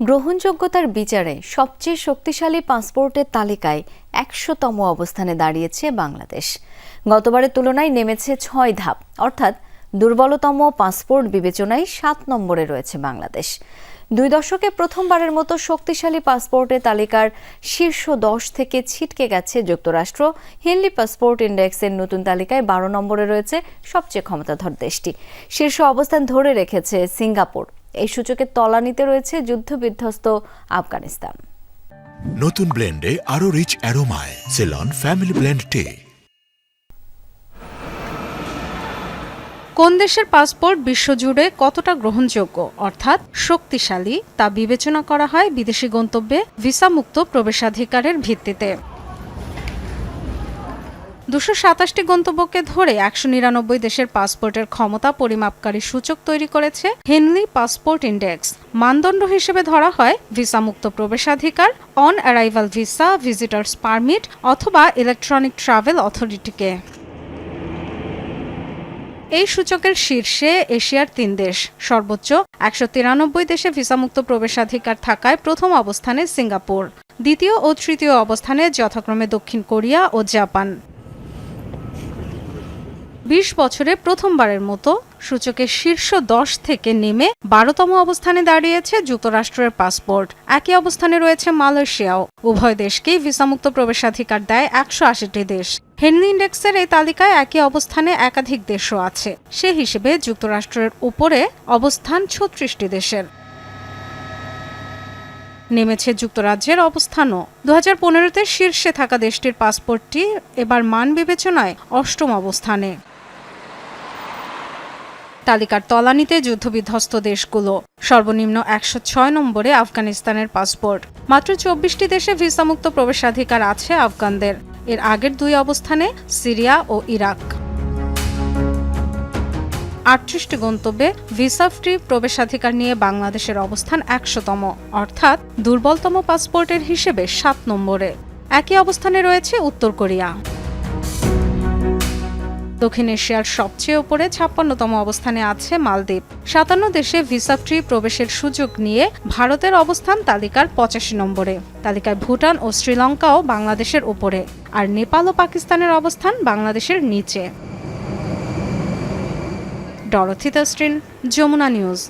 গ্রহণযোগ্যতার বিচারে সবচেয়ে শক্তিশালী পাসপোর্টের তালিকায় ১০০তম অবস্থানে দাঁড়িয়েছে বাংলাদেশ। গতবারের তুলনায় নেমেছে ৬ ধাপ, অর্থাৎ দুর্বলতম পাসপোর্ট বিবেচনায় ৭ নম্বরে রয়েছে বাংলাদেশ। ২ দশকে প্রথমবারের মতো শক্তিশালী পাসপোর্টের তালিকার শীর্ষ ১০ থেকে ছিটকে গেছে যুক্তরাষ্ট্র। হেনলি পাসপোর্ট ইন্ডেক্সের নতুন তালিকায় ১২ নম্বরে রয়েছে সবচেয়ে ক্ষমতাধর দেশটি। শীর্ষ অবস্থান ধরে রেখেছে সিঙ্গাপুর। এই সূচকের তলানিতে রয়েছে যুদ্ধবিধ্বস্ত আফগানিস্তান। নতুন ব্লেন্ডে আরো রিচ অ্যারোমায় সেলন ফ্যামিলি ব্লেন্ড টে। কোন দেশের পাসপোর্ট বিশ্বজুড়ে কতটা গ্রহণযোগ্য অর্থাৎ শক্তিশালী তা বিবেচনা করা হয় বিদেশি গন্তব্যে ভিসামুক্ত প্রবেশাধিকারের ভিত্তিতে। ২২৭টি গন্তব্যকে ধরে ১৯৯ দেশের পাসপোর্টের ক্ষমতা পরিমাপকারী সূচক তৈরি করেছে হেনলি পাসপোর্ট ইন্ডেক্স। মানদণ্ড হিসেবে ধরা হয় ভিসামুক্ত প্রবেশাধিকার, on arrival visa, visitors permit অথবা ইলেকট্রনিক ট্রাভেল অথরিটিকে। এই সূচকের শীর্ষে এশিয়ার ৩ দেশ। সর্বোচ্চ ১৯৩ দেশে ভিসামুক্ত প্রবেশাধিকার থাকায় প্রথম অবস্থানে সিঙ্গাপুর, দ্বিতীয় ও তৃতীয় অবস্থানে যথাক্রমে দক্ষিণ কোরিয়া ও জাপান। ২০ বছরে প্রথমবারের মতো সূচকের শীর্ষ ১০ থেকে নেমে ১২তম অবস্থানে দাঁড়িয়েছে যুক্তরাষ্ট্রের পাসপোর্ট। একই অবস্থানে রয়েছে মালয়েশিয়াও। উভয় দেশকেই ভিসামুক্ত প্রবেশাধিকার দেয় ১৮০টি দেশ। হেনলি ইন্ডেক্সের এই তালিকায় একই অবস্থানে একাধিক দেশও আছে। সে হিসেবে যুক্তরাষ্ট্রের উপরে অবস্থান ৩৬টি দেশের। নেমেছে যুক্তরাজ্যের অবস্থানও। ২০১৫তে শীর্ষে থাকা দেশটির পাসপোর্টটি এবার মান বিবেচনায় ৮ম অবস্থানে। তালিকার তলানিতে যুদ্ধবিধ্বস্ত দেশগুলো। সর্বনিম্ন ১০৬ নম্বরে আফগানিস্তানের পাসপোর্ট। মাত্র ২৪টি দেশে ভিসামুক্ত প্রবেশাধিকার আছে আফগানদের। এর আগের ২ অবস্থানে সিরিয়া ও ইরাক। ৩৮টি গন্তব্যে ভিসা ফ্রি প্রবেশাধিকার নিয়ে বাংলাদেশের অবস্থান ১০০তম, অর্থাৎ দুর্বলতম পাসপোর্টের হিসেবে ৭ নম্বরে। একই অবস্থানে রয়েছে উত্তর কোরিয়া। দক্ষিণ এশিয়ার সবচেয়ে উপরে ৫৬তম অবস্থানে আছে মালদ্বীপ। ৫৭ দেশে ভিসা ফ্রি প্রবেশের সুযোগ নিয়ে ভারতের অবস্থান তালিকার ৮৫ নম্বরে। তালিকায় ভুটান ও শ্রীলঙ্কাও বাংলাদেশের উপরে, আর নেপাল ও পাকিস্তানের অবস্থান বাংলাদেশের নিচে। ডরথি তাসরিন, যমুনা নিউজ।